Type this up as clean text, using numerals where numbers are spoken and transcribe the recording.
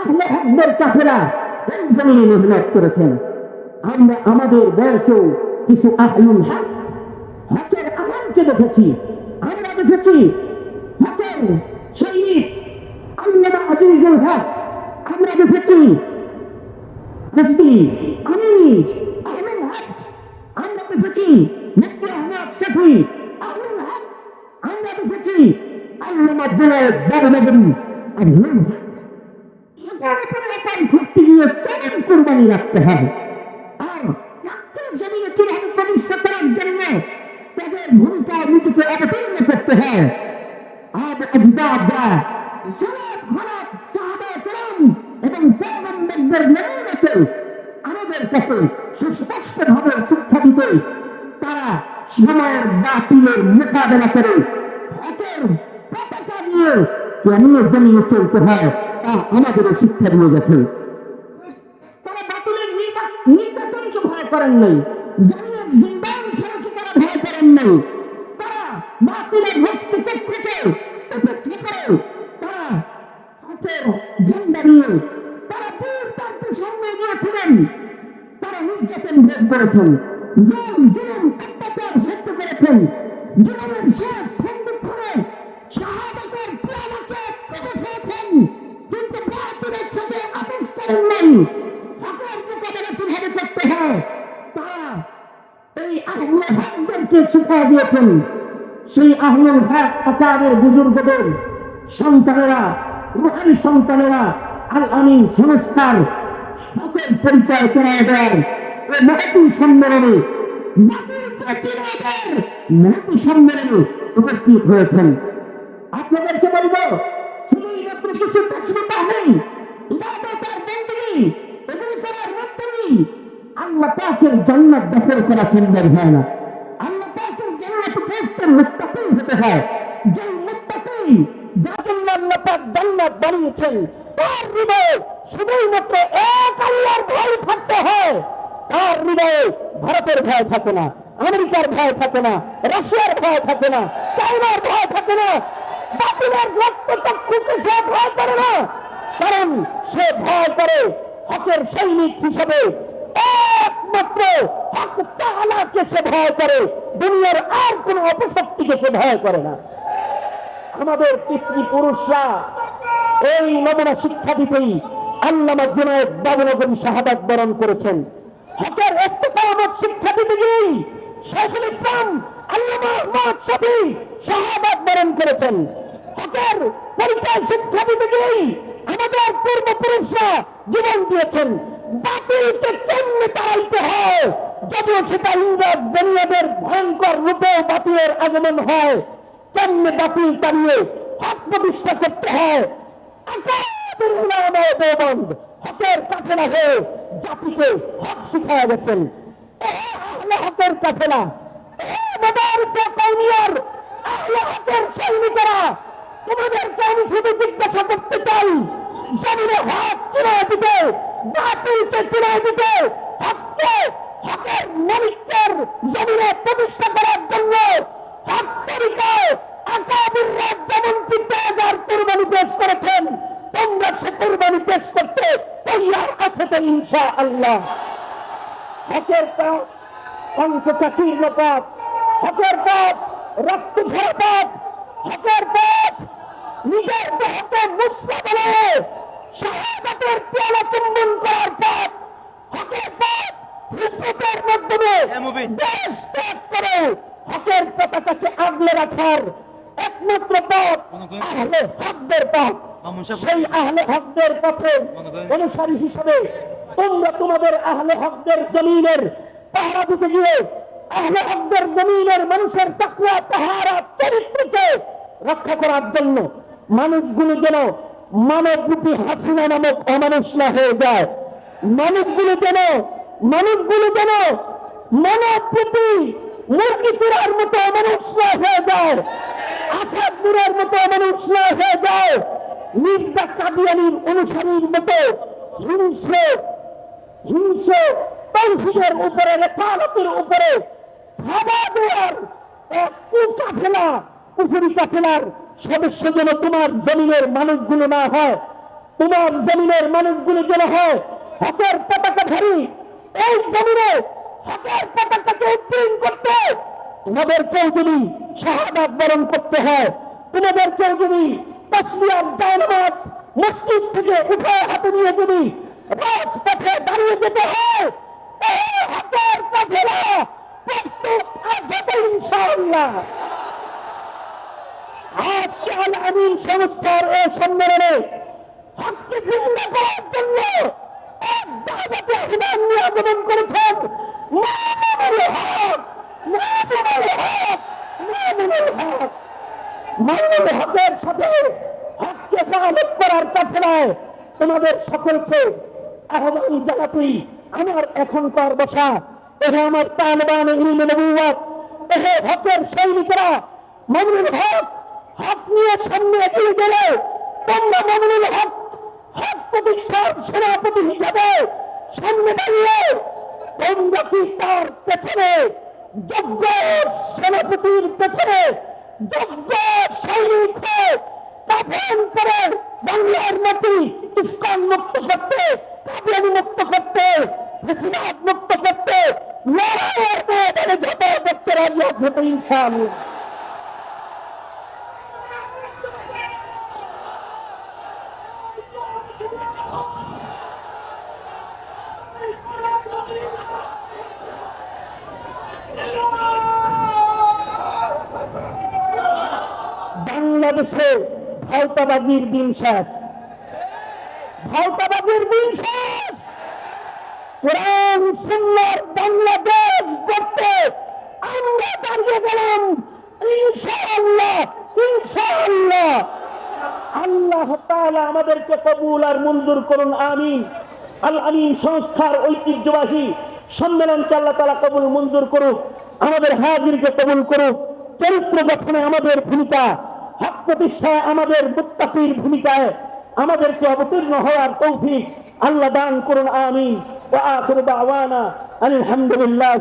আহলে হকদের কাফেলা এই জমিনে মেহনত করেছেন। আমরা আমাদের বয়সেও কিছু আহলুল হক হকের আসামকে দেখেছি। আমরা দেখেছি হকের সৈনিক আল্লামা আজিজুল হক, আমরা দেখেছি মুফতি আমিনী আহলুল হক, আমরা দেখেছি মুফতি আহমদ শফি আহলুল হক, আমরা দেখেছি আল্লামা জুনায়েদ বাগদাদি আহলুল হক। এটার উপরে তার ঘুরতে গিয়ে কেমন কোরবানি রাখতে হবে আর জাতীয় জমিনে কিভাবে প্রতিষ্ঠা করার জন্য তাদের ভূমিকা নিজেকে অবতীর্ণ করতে হয়। আব আজদাদরা সালাত হরত সাহাবায়ে কেরাম এবং পয়গম্বরদের নমুনাকে আমাদের কাছে সুস্পষ্টভাবে শিক্ষা দিতে তারা সময়ের বাতিলের মোকাবেলা করে হকের পতাকা নিয়ে কেমন জমিনে চলতে হয় তা আমাদেরও শিক্ষা দিয়ে গেছে। তারা বাতিলের নির্যাতনকে ভয় করেন নাই, জমিনের জিন্দান খেলাকে তারা ভয় করেন নাই। তারা বাতিলের রক্তচক্ষুকে উপেক্ষা করে তারা হকের ঝান্ডা নিয়ে তারা বীরত্বের সামনে গিয়েছিলেন। তারা নির্যাতন ভোগ করেছেন, জুলুম অত্যাচার সহ্য করেছেন, জীবনের শেষ সন্ধিক্ষণে শাহাদাতের পেয়ালাকে টেনে খেয়েছেন, কিন্তু বাতিলের সাথে আপোষ করেন নাই। হকের মোকাবেলা কিভাবে করতে হয় তারা এই আহলে হকদেরকে শিখিয়ে দিয়েছেন। সেই আহলুল হক আকাবের বুজুর্গদের সন্তানেরা, রুহানি সন্তানেরা আল আমিন সংস্থার হকের পরিচয় করে দেন এই মহতী সম্মেলনে, মহতী সম্মেলনে উপস্থিত হয়েছেন। আপনাদেরকে বলবো শুধুই মাত্র কিছু তসবিহ নেই, ইবাদত আর বندگی এগুলো ছাড়ার মধ্যে আল্লাহ পাকের জান্নাত দখল করা সম্ভব হয় না। আল্লাহ পাকের জান্নাতে পৌঁছতে মুত্তাকি হতে হয়। যে মুত্তাকি যার জন্য আল্লাহ পাক জান্নাত বানিয়েছেন তার হৃদয়ে শুধুই মাত্র এক আল্লাহর ভয় থাকতে হয়। তার হৃদয়ে ভারতের ভয় থাকে না, আমেরিকার ভয় থাকে না, রাশিয়ার ভয় থাকে না, চায়নার ভয় থাকে না, বাতিলের রক্তচক্ষুকে সে ভয় করে না, কারণ সে ভয় করে হকের সৈনিক হিসেবে একমাত্র হক তাআলাকে সে ভয় করে, দুনিয়ার আর কোন অপশক্তিকে সে ভয় করে না। আমাদের পিতৃপুরুষরা এই নমুনা শিক্ষা দিতেই আল্লামা জুনায়েদ বাগদাদী শাহাদাত বরণ করেছেন। হকের ইস্তেকামত শিক্ষা দিতে গিয়েই শাইখুল ইসলাম আল্লামা আহমদ শফি শাহাদাত বরণ করেছেন। হকের পরিচয় শিক্ষা দিতে গিয়েই আমাদের পূর্বপুরুষরা জীবন দিয়েছেন। বাতিলকে কেমনে তাড়াইতে হয়, যদিও সেটা ইংরেজ বেনিয়াদের ভয়ঙ্কর রূপে বাতিলের আগমন হয়, কেমনে বাতিল তাড়িয়ে হক প্রতিষ্ঠা করতে হয়। আকাবির উলামায়ে দেওবন্দ হকের কাফেলা হয়ে জাতিকে হক শিখায়া গেছেন। আহলে হকের কাফেলা, মাদারিসে কওমিয়ার আহলে হকের সৈনিকেরা, তোমাদেরকে আমি শুধু জিজ্ঞাসা করতে চাই, জমিনে হক চিনায় দিতে, বাতিলকে চিনায় দিতে, হককে হকের মালিকের জমিনে প্রতিষ্ঠা করার জন্য হক তরিকায় আকাবিররা যেমন ত্যাগ কুরবানি পেশ করেছেন, তোমরা সে কুরবানি পেশ করতে তৈয়ার আছে তো ইনশাআল্লাহ। হকের পথ অন্তকাকীর্ণ পথ, হকের পথ রক্ত ঝরা পথ, হকের পথ নিজের দেহকে মুসলা বলে শাহাদাতের পেয়ালা চুম্বন করার পথ, হকের পথ হিজরতের মাধ্যমে দেশ ত্যাগ করে হকের পতাকাকে আগলে রাখার একমাত্র পথ আহলে হকদের পথ। সেই আহলে হকদের পথে অনুসারী হিসেবে তোমরা তোমাদের আহলে হকদের জমিনের পাহারা দিতে গিয়ে আহলে হকদের জমিনের মানুষের তাকওয়া পাহারা চরিত্রকে রক্ষা করার জন্য মানুষগুলো যেন মানবরূপী হাসিনা নামক অমানুষ না হয়ে যায়, মানুষগুলো যেন মানবরূপী মুরগি চূড়ার মতো অমানুষ না হয়ে যায়, আছাদ নূরের মতো অমানুষ না হয়ে যায়, মির্জা কাদিয়ানীর অনুসারীর মতো হিংস্র তৌহিদের উপরে, রিসালাতের উপরে ধাবা দেওয়ার এক কুফরি কাফেলার সদস্য যেন তোমার জমিনের মানুষগুলো না হয়। তোমার জমিনের মানুষগুলি যেন হয় হকের পতাকাধারী। এই জমিনে হকের পতাকাকে উত্তীর্ণ করতে তোমাদেরকেও যদি শাহাদাত বরণ করতে হয়, তোমাদেরকেও যদি তাসবিয়ার জায়নামাজ মসজিদ থেকে উঠে হাতে নিয়ে যদি রাজপথে দাঁড়িয়ে যেতে হয়, এই হকের কাফেলা প্রস্তুত আছে তো ইনশাআল্লাহ। আজকে আল আমিন সংস্থার এই সম্মেলনে হককে জিন্দা করার জন্য এক দাওয়াতে ইমাম নিয়ে আগমন করেছেন মামুনুল হক। মামুনুল হকের সাথে হককে কায়েম করার কাফেলায় তোমাদের সকলকে আহ্বান জানাতেই আমার এখনকার বসা। এহে আমার তালেবান ইলমে নবুওয়াত, এহে হকের সৈনিকরা, মামুনুল হক হক নিয়ে সামনে এগিয়ে গেলে তোমরা মামুনুল হক হক প্রতিষ্ঠার সেনাপতি হিসাবে সামনে দাঁড়িয়ে তোমরা কি তার পেছনে যোগ্য সেনাপতির পেছনে যোগ্য সৈনিক হয়ে কাফন করে বাংলার মাটি ইসলাম মুক্ত করতে, কাবিয়ানি মুক্ত করতে, ফেসিবাদ মুক্ত করতে লড়াইয়ের ময়দানে ঝাঁপায় করতে রাজি আছে তো ইনশাআল্লাহ। বাংলাদেশে ভাওতাবাজির দিন শেষ, ভাওতাবাজির দিন শেষ। কোরআন সুন্নাহর বাংলাদেশ করতে আমরা দাঁড়িয়ে গেলাম ইনশাআল্লাহ, ইনশাআল্লাহ। আল্লাহ তাআলা আমাদেরকে কবুল আর মঞ্জুর করুন, আমিন। আল আমিন সংস্থার ঐতিহ্যবাহী সম্মেলনকে আল্লাহ তাআলা কবুল মঞ্জুর করুক, আমাদের হাজিরকে কবুল করুক। চরিত্র গঠনে আমাদের ভূমিকা, হক প্রতিষ্ঠায় আমাদের মুত্তাকির ভূমিকায় আমাদেরকে অবতীর্ণ হওয়ার তৌফিক আল্লাহ দান করুন, আমিন। ওয়া আখিরু দাওয়ানা আলহামদুলিল্লাহ।